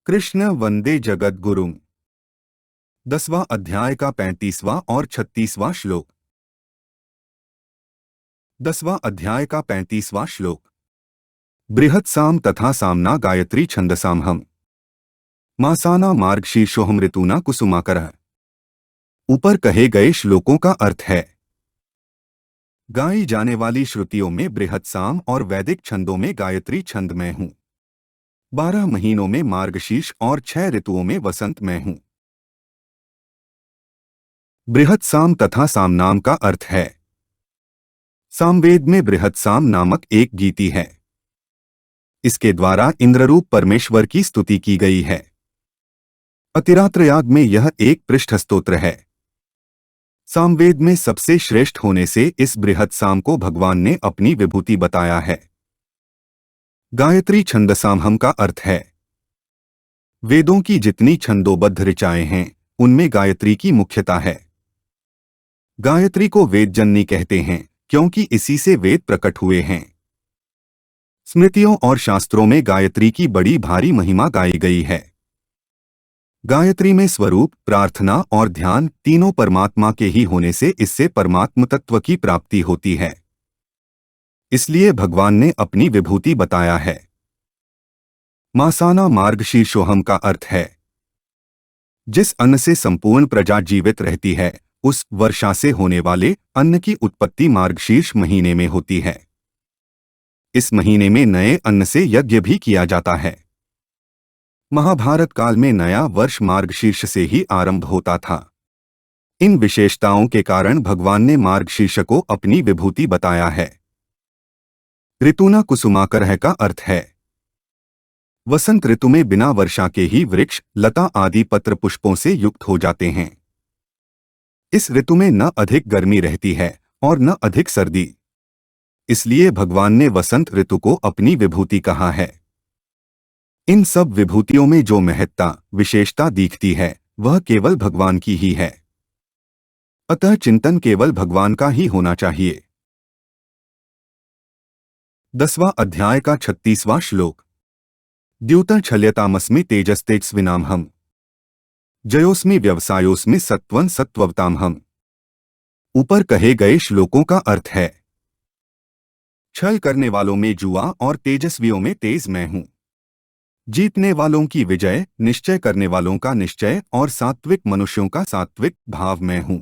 कृष्ण वंदे जगद्गुरुम्। 10वां अध्याय का 35वां और 36वां श्लोक। 10वां अध्याय का 35वां श्लोक। बृहत् साम तथा सामना गायत्री छंदसामहम मासाना मार्गशीर्षोहम ऋतूना कुसुमाकरः। ऊपर कहे गए श्लोकों का अर्थ है, गाई जाने वाली श्रुतियों में बृहत् साम और वैदिक छंदों में गायत्री छंद मैं हूँ। 12 महीनों में मार्गशीर्ष और 6 ऋतुओं में वसंत मैं हूँ। बृहत् साम तथा सामनाम का अर्थ है, सामवेद में बृहत् साम नामक एक गीति है। इसके द्वारा इंद्ररूप परमेश्वर की स्तुति की गई है। अतिरात्रयाग में यह एक पृष्ठ स्तोत्र है। सामवेद में सबसे श्रेष्ठ होने से इस बृहत् साम को भगवान ने अपनी विभूति बताया है। गायत्री छंदसामहम का अर्थ है, वेदों की जितनी छंदोबद्ध ऋचाएं हैं उनमें गायत्री की मुख्यता है। गायत्री को वेदजननी कहते हैं क्योंकि इसी से वेद प्रकट हुए हैं। स्मृतियों और शास्त्रों में गायत्री की बड़ी भारी महिमा गाई गई है। गायत्री में स्वरूप, प्रार्थना और ध्यान तीनों परमात्मा के ही होने से इससे परमात्म तत्व की प्राप्ति होती है। इसलिए भगवान ने अपनी विभूति बताया है। मासाना मार्गशीर्षोहम का अर्थ है, जिस अन्न से संपूर्ण प्रजा जीवित रहती है उस वर्षा से होने वाले अन्न की उत्पत्ति मार्गशीर्ष महीने में होती है। इस महीने में नए अन्न से यज्ञ भी किया जाता है। महाभारत काल में नया वर्ष मार्गशीर्ष से ही आरंभ होता था। इन विशेषताओं के कारण भगवान ने मार्गशीर्ष को अपनी विभूति बताया है। ऋतुना कुसुमाकरः का अर्थ है, वसंत ऋतु में बिना वर्षा के ही वृक्ष, लता आदि पत्र पुष्पों से युक्त हो जाते हैं। इस ऋतु में न अधिक गर्मी रहती है और न अधिक सर्दी। इसलिए भगवान ने वसंत ऋतु को अपनी विभूति कहा है। इन सब विभूतियों में जो महत्ता, विशेषता दिखती है वह केवल भगवान की ही है। अतः चिंतन केवल भगवान का ही होना चाहिए। 10वां अध्याय का 36वां श्लोक। द्यूतं छल्यतामस्मि तेजस्तेजस्विनामहम् जयोस्मि व्यवसायोस्मि सत्वं सत्ववतामहम्। ऊपर कहे गए श्लोकों का अर्थ है, छल करने वालों में जुआ और तेजस्वियों में तेज मैं हूं। जीतने वालों की विजय, निश्चय करने वालों का निश्चय और सात्विक मनुष्यों का सात्विक भाव मैं हूं।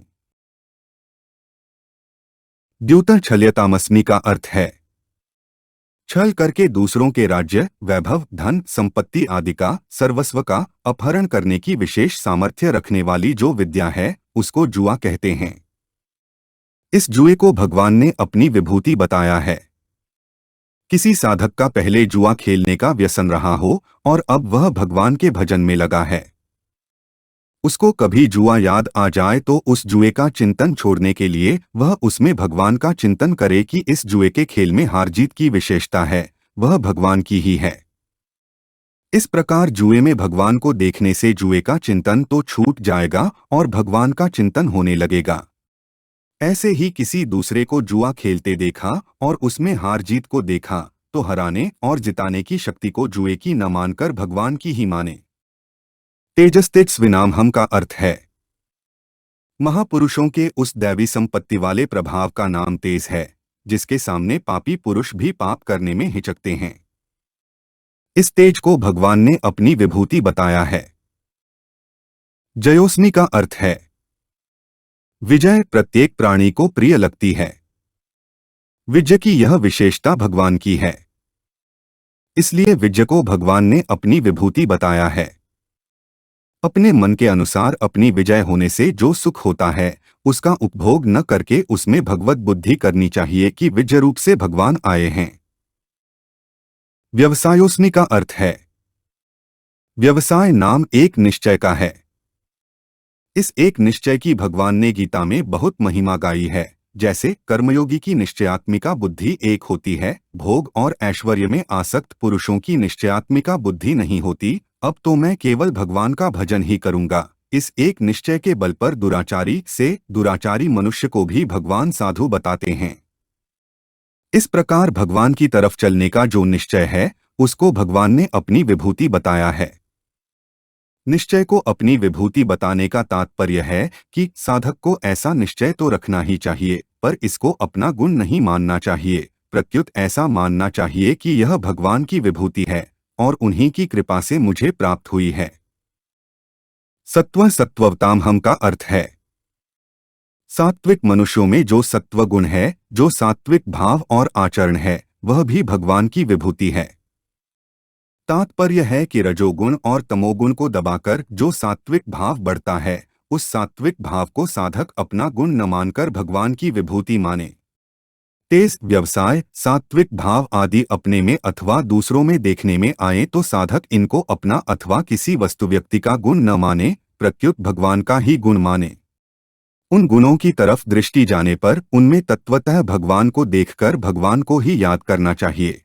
द्यूतं छल्यतामस्मि का अर्थ है, छल करके दूसरों के राज्य, वैभव, धन, संपत्ति आदि का, सर्वस्व का अपहरण करने की विशेष सामर्थ्य रखने वाली जो विद्या है उसको जुआ कहते हैं। इस जुए को भगवान ने अपनी विभूति बताया है। किसी साधक का पहले जुआ खेलने का व्यसन रहा हो और अब वह भगवान के भजन में लगा है, उसको कभी जुआ याद आ जाए तो उस जुए का चिंतन छोड़ने के लिए वह उसमें भगवान का चिंतन करे कि इस जुए के खेल में हार जीत की विशेषता है, वह भगवान की ही है। इस प्रकार जुए में भगवान को देखने से जुए का चिंतन तो छूट जाएगा और भगवान का चिंतन होने लगेगा। ऐसे ही किसी दूसरे को जुआ खेलते देखा और उसमें हार जीत को देखा तो हराने और जिताने की शक्ति को जुए की न मानकर भगवान की ही माने। तेजस्तेजस्विनामहम् का अर्थ है, महापुरुषों के उस दैवी संपत्ति वाले प्रभाव का नाम तेज है जिसके सामने पापी पुरुष भी पाप करने में हिचकते हैं। इस तेज को भगवान ने अपनी विभूति बताया है। जयोस्मि का अर्थ है, विजय प्रत्येक प्राणी को प्रिय लगती है। विजय की यह विशेषता भगवान की है। इसलिए विजय को भगवान ने अपनी विभूति बताया है। अपने मन के अनुसार अपनी विजय होने से जो सुख होता है उसका उपभोग न करके उसमें भगवत बुद्धि करनी चाहिए कि विजय रूप से भगवान आए हैं। व्यवसायोस्मि का अर्थ है, व्यवसाय नाम एक निश्चय का है। इस एक निश्चय की भगवान ने गीता में बहुत महिमा गाई है। जैसे कर्मयोगी की निश्चयात्मिका बुद्धि एक होती है, भोग और ऐश्वर्य में आसक्त पुरुषों की निश्चयात्मिका बुद्धि नहीं होती। अब तो मैं केवल भगवान का भजन ही करूंगा। इस एक निश्चय के बल पर दुराचारी से दुराचारी मनुष्य को भी भगवान साधु बताते हैं। इस प्रकार भगवान की तरफ चलने का जो निश्चय है उसको भगवान ने अपनी विभूति बताया है। निश्चय को अपनी विभूति बताने का तात्पर्य है कि साधक को ऐसा निश्चय तो रखना ही चाहिए, पर इसको अपना गुण नहीं मानना चाहिए, प्रत्युत ऐसा मानना चाहिए कि यह भगवान की विभूति है और उन्हीं की कृपा से मुझे प्राप्त हुई है। सत्व सत्ववताम हम का अर्थ है सात्विक मनुष्यों में जो सत्व गुण है, जो सात्विक भाव और आचरण है, वह भी भगवान की विभूति है। तात्पर्य है कि रजोगुण और तमोगुण को दबाकर जो सात्विक भाव बढ़ता है, उस सात्विक भाव को साधक अपना गुण न मानकर भगवान की विभूति माने। तेज व्यवसाय, सात्विक भाव आदि अपने में अथवा दूसरों में देखने में आए तो साधक इनको अपना अथवा किसी वस्तु व्यक्ति का गुण न माने, प्रत्युत भगवान का ही गुण माने। उन गुणों की तरफ दृष्टि जाने पर उनमें तत्वतः भगवान को देखकर भगवान को ही याद करना चाहिए।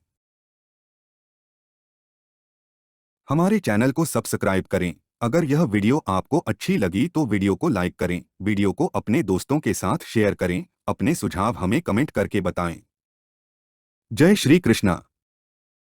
हमारे चैनल को सब्सक्राइब करें। अगर यह वीडियो आपको अच्छी लगी तो वीडियो को लाइक करें, वीडियो को अपने दोस्तों के साथ शेयर करें, अपने सुझाव हमें कमेंट करके बताएं। जय श्री कृष्णा।